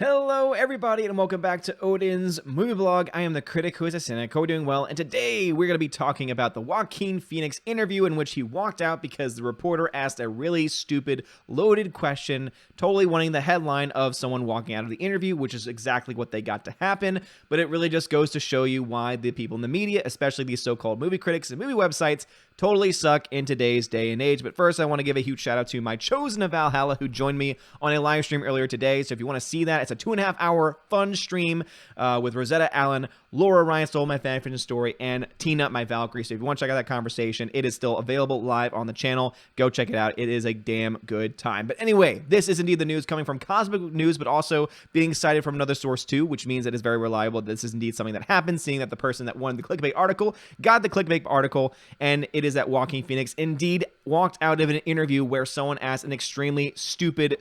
Hello, everybody, and welcome back to Odin's movie blog. I am the critic who is a cynic. Hope you're doing well, and today we're going to be talking about the Joaquin Phoenix interview in which he walked out because the reporter asked a really stupid, loaded question, totally wanting the headline of someone walking out of the interview, which is exactly what they got to happen, but it really just goes to show you why the people in the media, especially these so-called movie critics and movie websites, totally suck in today's day and age. But first, I want to give a huge shout out to my chosen of Valhalla who joined me on a live stream earlier today. So if you want to see that, it's a 2.5-hour fun stream with Rosetta Allen, Laura Ryan stole my fanfiction story, and Tina, my Valkyrie. So if you want to check out that conversation, it is still available live on the channel. Go check it out. It is a damn good time. But anyway, this is indeed the news coming from Cosmic News, but also being cited from another source too, which means it is very reliable. This is indeed something that happened, seeing that the person that won the clickbait article got the clickbait article, and it is that Joaquin Phoenix indeed walked out of an interview where someone asked an extremely stupid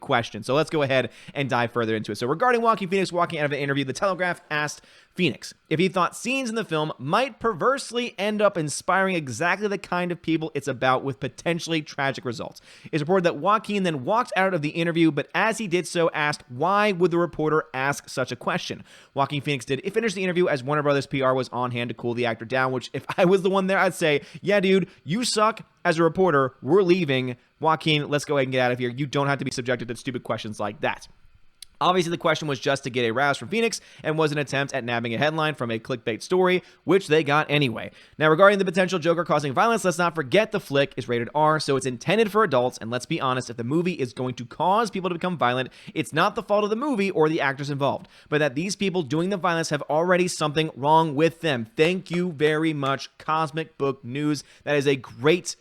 question. So let's go ahead and dive further into it. So regarding Joaquin Phoenix walking out of an interview, The Telegraph asked Phoenix if he thought scenes in the film might perversely end up inspiring exactly the kind of people it's about with potentially tragic results. It's reported that Joaquin then walked out of the interview, but as he did so, asked why would the reporter ask such a question. Joaquin Phoenix did finish the interview as Warner Brothers PR was on hand to cool the actor down, which if I was the one there, I'd say, yeah, dude, you suck as a reporter. We're leaving. Joaquin, let's go ahead and get out of here. You don't have to be subjected to stupid questions like that. Obviously, the question was just to get a rouse from Phoenix and was an attempt at nabbing a headline from a clickbait story, which they got anyway. Now, regarding the potential Joker causing violence, let's not forget the flick is rated R, so it's intended for adults, and let's be honest, if the movie is going to cause people to become violent, it's not the fault of the movie or the actors involved, but that these people doing the violence have already something wrong with them. Thank you very much, Cosmic Book News. That is a great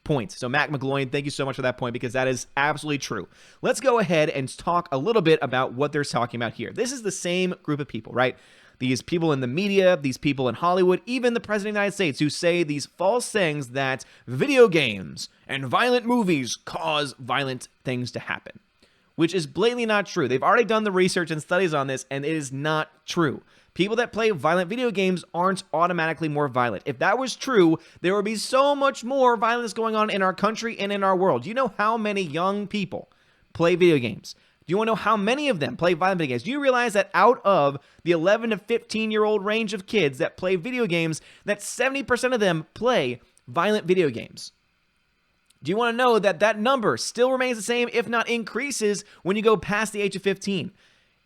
point. So Mac McGloin, thank you so much for that point, because that is absolutely true. Let's go ahead and talk a little bit about what they're talking about here. This is the same group of people, right? These people in the media, these people in Hollywood, even the President of the United States, who say these false things that video games and violent movies cause violent things to happen, which is blatantly not true. They've already done the research and studies on this, and it is not true. People that play violent video games aren't automatically more violent. If that was true, there would be so much more violence going on in our country and in our world. Do you know how many young people play video games? Do you want to know how many of them play violent video games? Do you realize that out of the 11 to 15-year-old range of kids that play video games, that 70% of them play violent video games? Do you want to know that that number still remains the same, if not increases, when you go past the age of 15?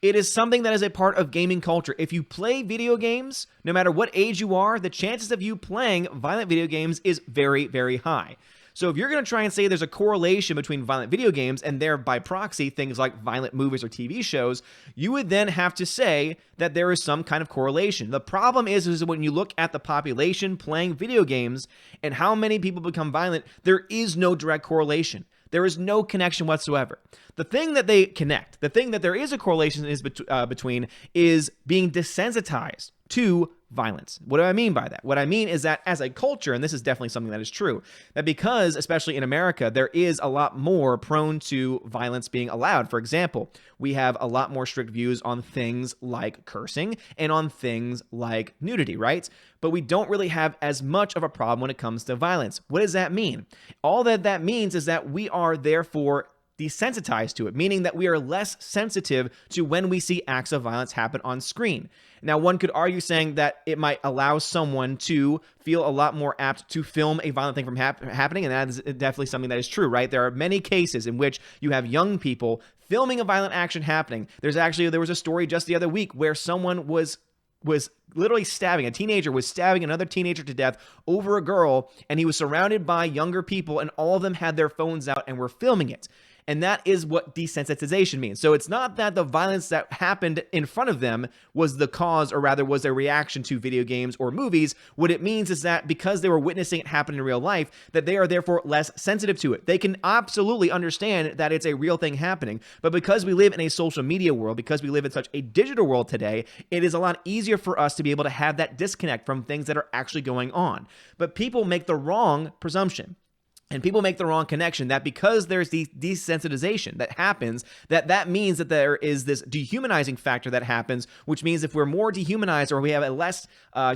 It is something that is a part of gaming culture. If you play video games, no matter what age you are, the chances of you playing violent video games is very, very high. So if you're going to try and say there's a correlation between violent video games and thereby proxy things like violent movies or TV shows, you would then have to say that there is some kind of correlation. The problem is when you look at the population playing video games and how many people become violent, there is no direct correlation. There is no connection whatsoever. The thing that they connect, the thing that there is a correlation is between is being desensitized to violence. What do I mean by that? What I mean is that as a culture, and this is definitely something that is true, that because, especially in America, there is a lot more prone to violence being allowed. For example, we have a lot more strict views on things like cursing and on things like nudity, right? But we don't really have as much of a problem when it comes to violence. What does that mean? All that means is that we are therefore desensitized to it, meaning that we are less sensitive to when we see acts of violence happen on screen. Now, one could argue saying that it might allow someone to feel a lot more apt to film a violent thing from happening, and that is definitely something that is true, right? There are many cases in which you have young people filming a violent action happening. There was a story just the other week where someone was literally stabbing, a teenager was stabbing another teenager to death over a girl, and he was surrounded by younger people, and all of them had their phones out and were filming it. And that is what desensitization means. So it's not that the violence that happened in front of them was the cause, or rather was a reaction to video games or movies. What it means is that because they were witnessing it happen in real life, that they are therefore less sensitive to it. They can absolutely understand that it's a real thing happening. But because we live in a social media world, because we live in such a digital world today, it is a lot easier for us to be able to have that disconnect from things that are actually going on. But people make the wrong presumption. And people make the wrong connection that because there's the desensitization that happens, that means that there is this dehumanizing factor that happens, which means if we're more dehumanized or we have a less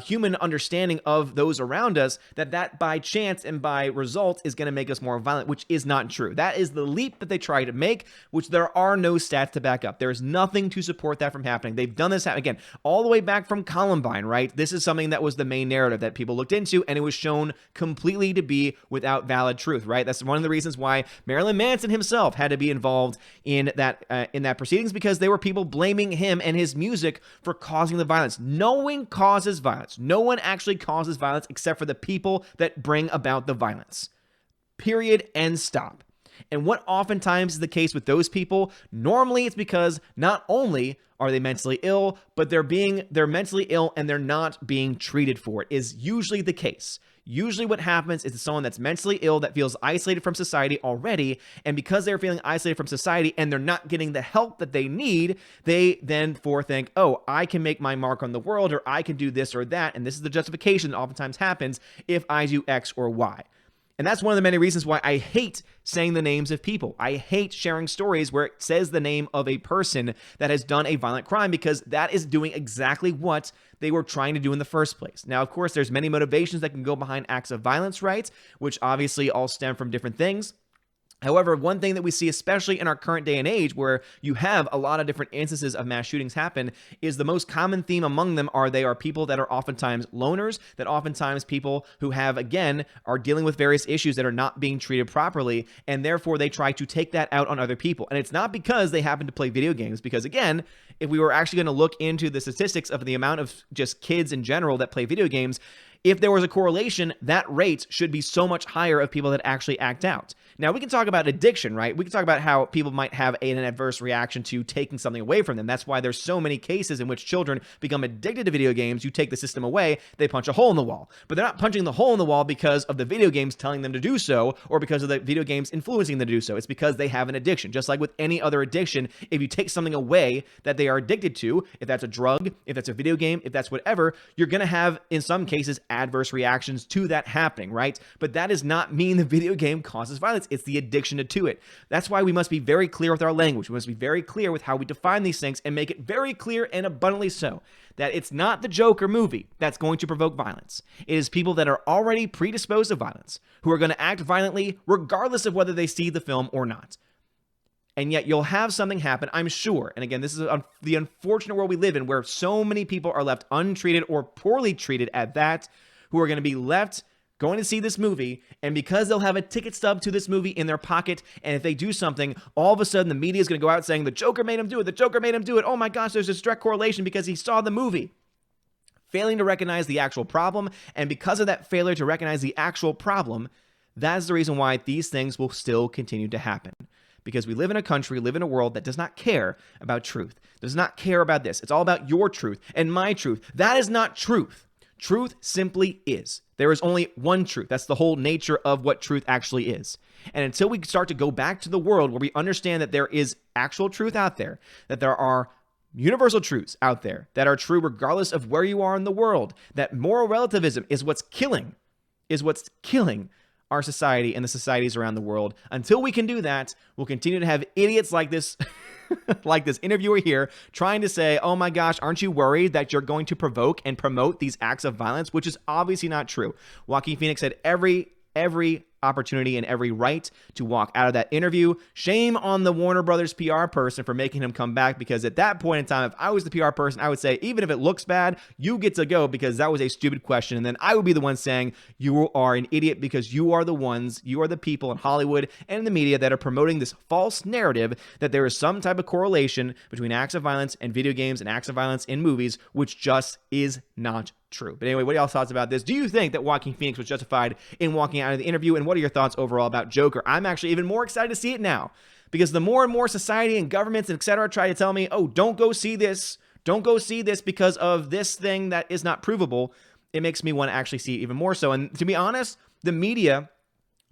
human understanding of those around us, that by chance and by result is going to make us more violent, which is not true. That is the leap that they try to make, which there are no stats to back up. There is nothing to support that from happening. They've done this, again, all the way back from Columbine, right? This is something that was the main narrative that people looked into, and it was shown completely to be without valid truth, right? That's one of the reasons why Marilyn Manson himself had to be involved in that proceedings, because there were people blaming him and his music for causing the violence. No one causes violence. No one actually causes violence except for the people that bring about the violence. Period. End stop. And what oftentimes is the case with those people, normally it's because not only are they mentally ill, but they're mentally ill and they're not being treated for it, is usually the case. Usually what happens is someone that's mentally ill that feels isolated from society already, and because they're feeling isolated from society and they're not getting the help that they need, they then think, oh, I can make my mark on the world, or I can do this or that, and this is the justification that oftentimes happens if I do X or Y. And that's one of the many reasons why I hate saying the names of people. I hate sharing stories where it says the name of a person that has done a violent crime, because that is doing exactly what they were trying to do in the first place. Now, of course, there's many motivations that can go behind acts of violence, right? Which obviously all stem from different things. However, one thing that we see, especially in our current day and age, where you have a lot of different instances of mass shootings happen, is the most common theme among them they are people that are oftentimes loners, that oftentimes people who are dealing with various issues that are not being treated properly, and therefore they try to take that out on other people. And it's not because they happen to play video games, because again, if we were actually going to look into the statistics of the amount of just kids in general that play video games, if there was a correlation, that rate should be so much higher of people that actually act out. Now, we can talk about addiction, right? We can talk about how people might have an adverse reaction to taking something away from them. That's why there's so many cases in which children become addicted to video games. You take the system away, they punch a hole in the wall. But they're not punching the hole in the wall because of the video games telling them to do so, or because of the video games influencing them to do so. It's because they have an addiction. Just like with any other addiction, if you take something away that they are addicted to, if that's a drug, if that's a video game, if that's whatever, you're going to have, in some cases, adverse reactions to that happening, right? But that does not mean the video game causes violence. It's the addiction to it. That's why we must be very clear with our language. We must be very clear with how we define these things, and make it very clear and abundantly so that it's not the Joker movie that's going to provoke violence. It is people that are already predisposed to violence who are going to act violently regardless of whether they see the film or not. And yet you'll have something happen, I'm sure. And again, this is the unfortunate world we live in, where so many people are left untreated or poorly treated at that, who are going to be left going to see this movie, and because they'll have a ticket stub to this movie in their pocket, and if they do something, all of a sudden the media is going to go out saying, the Joker made him do it, the Joker made him do it, oh my gosh, there's a direct correlation because he saw the movie. Failing to recognize the actual problem, and because of that failure to recognize the actual problem, that's the reason why these things will still continue to happen. Because we live in a country, live in a world that does not care about truth, does not care about this. It's all about your truth and my truth. That is not truth. Truth simply is. There is only one truth. That's the whole nature of what truth actually is. And until we start to go back to the world where we understand that there is actual truth out there, that there are universal truths out there that are true regardless of where you are in the world, that moral relativism is what's killing our society and the societies around the world. Until we can do that, we'll continue to have idiots like this like this interviewer here trying to say, oh my gosh, aren't you worried that you're going to provoke and promote these acts of violence, which is obviously not true. Joaquin Phoenix had every opportunity and every right to walk out of that interview. Shame on the Warner Brothers PR person for making him come back, because at that point in time, if I was the PR person, I would say, even if it looks bad, you get to go because that was a stupid question. And then I would be the one saying, you are an idiot because you are the people in Hollywood and in the media that are promoting this false narrative that there is some type of correlation between acts of violence and video games and acts of violence in movies, which just is not true. But anyway, what are y'all's thoughts about this? Do you think that Joaquin Phoenix was justified in walking out of the interview? And what are your thoughts overall about Joker? I'm actually even more excited to see it now, because the more and more society and governments and etc. try to tell me, oh, don't go see this because of this thing that is not provable, it makes me want to actually see it even more so. And to be honest, the media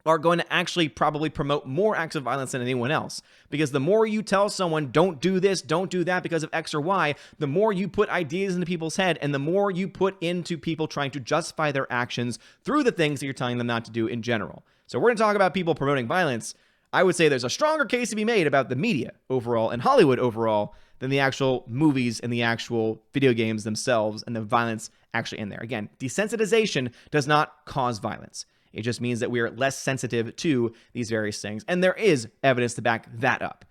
are going to actually probably promote more acts of violence than anyone else. Because the more you tell someone, don't do this, don't do that because of X or Y, the more you put ideas into people's head, and the more you put into people trying to justify their actions through the things that you're telling them not to do in general. So we're going to talk about people promoting violence. I would say there's a stronger case to be made about the media overall and Hollywood overall than the actual movies and the actual video games themselves and the violence actually in there. Again, desensitization does not cause violence. It just means that we are less sensitive to these various things. And there is evidence to back that up.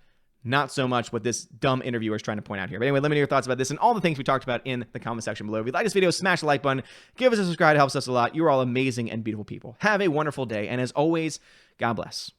Not so much what this dumb interviewer is trying to point out here. But anyway, let me know your thoughts about this and all the things we talked about in the comment section below. If you like this video, smash the like button. Give us a subscribe. It helps us a lot. You're all amazing and beautiful people. Have a wonderful day. And as always, God bless.